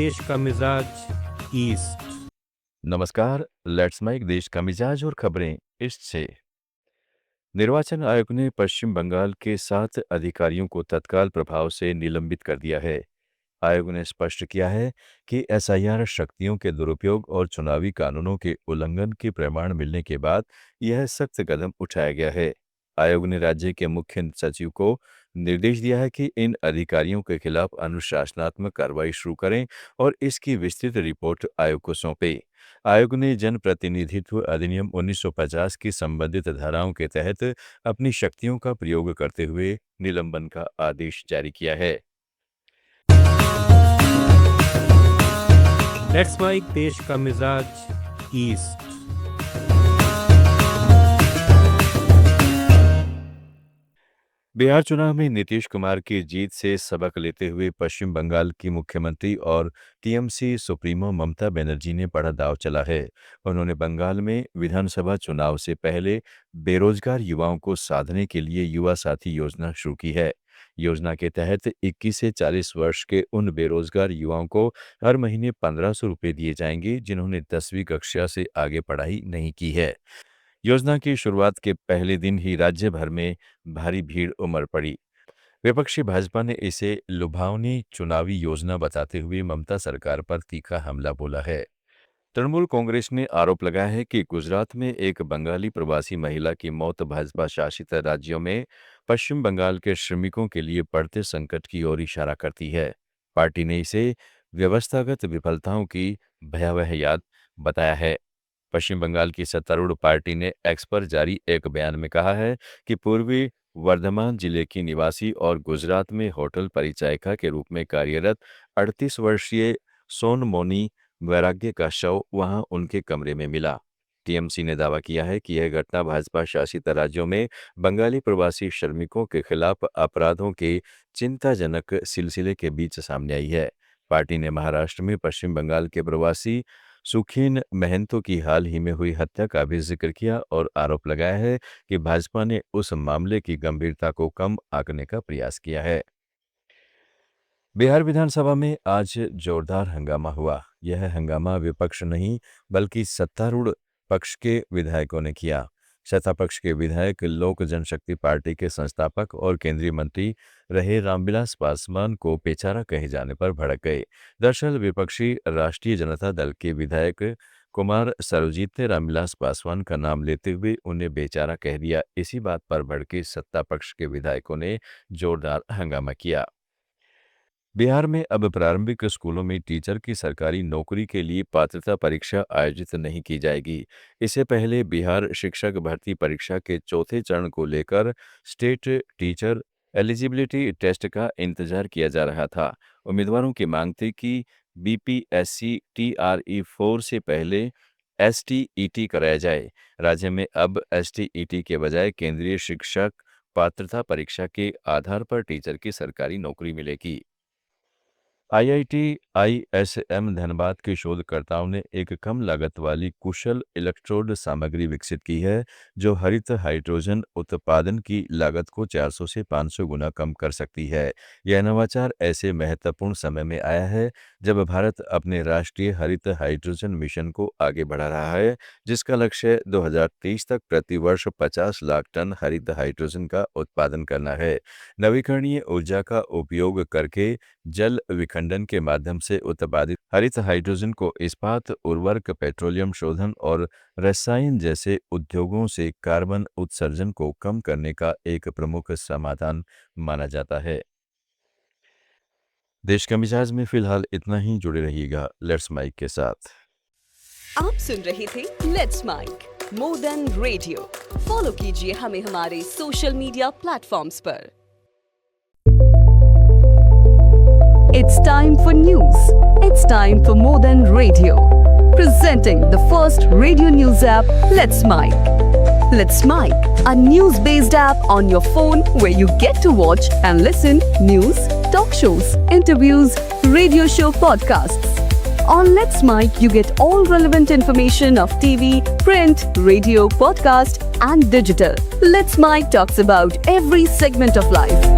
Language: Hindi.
देश का मिजाज ईस्ट। नमस्कार, लेट्स मेक देश का मिजाज और खबरें ईस्ट से। निर्वाचन आयोग ने पश्चिम बंगाल के 7 अधिकारियों को तत्काल प्रभाव से निलंबित कर दिया है। आयोग ने स्पष्ट किया है कि एसआईआर शक्तियों के दुरुपयोग और चुनावी कानूनों के उल्लंघन के प्रमाण मिलने के बाद यह सख्त कदम उठाया गया है। आयोग ने राज्य के मुख्य सचिव को निर्देश दिया है कि इन अधिकारियों के खिलाफ अनुशासनात्मक कार्रवाई शुरू करें और इसकी विस्तृत रिपोर्ट आयोग को सौंपे। आयोग ने जनप्रतिनिधित्व अधिनियम 1950 की संबंधित धाराओं के तहत अपनी शक्तियों का प्रयोग करते हुए निलंबन का आदेश जारी किया है। लेट्स मेक देश का मिजाज ईस्ट। बिहार चुनाव में नीतीश कुमार की जीत से सबक लेते हुए पश्चिम बंगाल की मुख्यमंत्री और टीएमसी सुप्रीमो ममता बनर्जी ने बड़ा दांव चला है। उन्होंने बंगाल में विधानसभा चुनाव से पहले बेरोजगार युवाओं को साधने के लिए युवा साथी योजना शुरू की है। योजना के तहत 21 से 40 वर्ष के उन बेरोजगार युवाओं को हर महीने 1500 रुपये दिए जाएंगे जिन्होंने 10वीं कक्षा से आगे पढ़ाई नहीं की है। योजना की शुरुआत के पहले दिन ही राज्य भर में भारी भीड़ उमड़ पड़ी। विपक्षी भाजपा ने इसे लुभावनी चुनावी योजना बताते हुए ममता सरकार पर तीखा हमला बोला है। तृणमूल कांग्रेस ने आरोप लगाया है कि गुजरात में एक बंगाली प्रवासी महिला की मौत भाजपा शासित राज्यों में पश्चिम बंगाल के श्रमिकों के लिए बढ़ते संकट की ओर इशारा करती है। पार्टी ने इसे व्यवस्थागत विफलताओं की भयावह याद बताया है। पश्चिम बंगाल की सत्तारूढ़ पार्टी ने एक्स पर जारी एक बयान में कहा है कि पूर्वी वर्धमान जिले की निवासी और गुजरात में होटल परिचारिका के रूप में कार्यरत 38 वर्षीय सोनमोनी वैराग्य का शव वहां उनके कमरे में मिला। टीएमसी ने दावा किया है कि यह घटना भाजपा शासित राज्यों में बंगाली प्रवासी श्रमिकों के खिलाफ अपराधों के चिंताजनक सिलसिले के बीच सामने आई है। पार्टी ने महाराष्ट्र में पश्चिम बंगाल के प्रवासी सुखीन महंतो की हाल ही में हुई हत्या का भी जिक्र किया और आरोप लगाया है कि भाजपा ने उस मामले की गंभीरता को कम आंकने का प्रयास किया है। बिहार विधानसभा में आज जोरदार हंगामा हुआ। यह हंगामा विपक्ष नहीं बल्कि सत्तारूढ़ पक्ष के विधायकों ने किया। सत्तापक्ष के विधायक लोक जनशक्ति पार्टी के संस्थापक और केंद्रीय मंत्री रहे रामविलास पासवान को बेचारा कहे जाने पर भड़क गए। दरअसल विपक्षी राष्ट्रीय जनता दल के विधायक कुमार सरोजीत ने रामविलास पासवान का नाम लेते हुए उन्हें बेचारा कह दिया। इसी बात पर भड़के सत्तापक्ष के विधायकों ने जोरदार हंगामा किया। बिहार में अब प्रारंभिक स्कूलों में टीचर की सरकारी नौकरी के लिए पात्रता परीक्षा आयोजित नहीं की जाएगी। इससे पहले बिहार शिक्षक भर्ती परीक्षा के चौथे चरण को लेकर स्टेट टीचर एलिजिबिलिटी टेस्ट का इंतजार किया जा रहा था। उम्मीदवारों की मांग थी कि बीपीएससी TRE 4 से पहले STET कराया जाए। राज्य में अब STET के बजाय केंद्रीय शिक्षक पात्रता परीक्षा के आधार पर टीचर की सरकारी नौकरी मिलेगी। IIT ISM धनबाद के शोधकर्ताओं ने एक कम लागत वाली कुशल इलेक्ट्रोड सामग्री विकसित की है जो हरित हाइड्रोजन उत्पादन की लागत को 400 से 500 गुना कम कर सकती है। यह नवाचार ऐसे महत्वपूर्ण समय में आया है जब भारत अपने राष्ट्रीय हरित हाइड्रोजन मिशन को आगे बढ़ा रहा है, जिसका लक्ष्य 2023 तक प्रति वर्ष 50 लाख टन हरित हाइड्रोजन का उत्पादन करना है। नवीकरणीय ऊर्जा का उपयोग करके जल विखंडन के माध्यम से उत्पादित हरित हाइड्रोजन को इस्पात, उर्वरक, पेट्रोलियम शोधन और रसायन जैसे उद्योगों से कार्बन उत्सर्जन को कम करने का एक प्रमुख समाधान माना जाता है। देश का मिजाज में फिलहाल इतना ही। जुड़े रहिएगा लेट्स माइक के साथ। आप सुन रहे थे let's mic more than radio. Follow कीजिए हमें हमारे सोशल मीडिया प्लेटफॉर्म्स पर। It's time for news. It's time for More Than Radio. Presenting the first radio news app, Let's Mic. Let's Mic, a news-based app on your phone where you get to watch and listen news, talk shows, interviews, radio show podcasts. On Let's Mic, you get all relevant information of TV, print, radio, podcast, and digital. Let's Mic talks about every segment of life.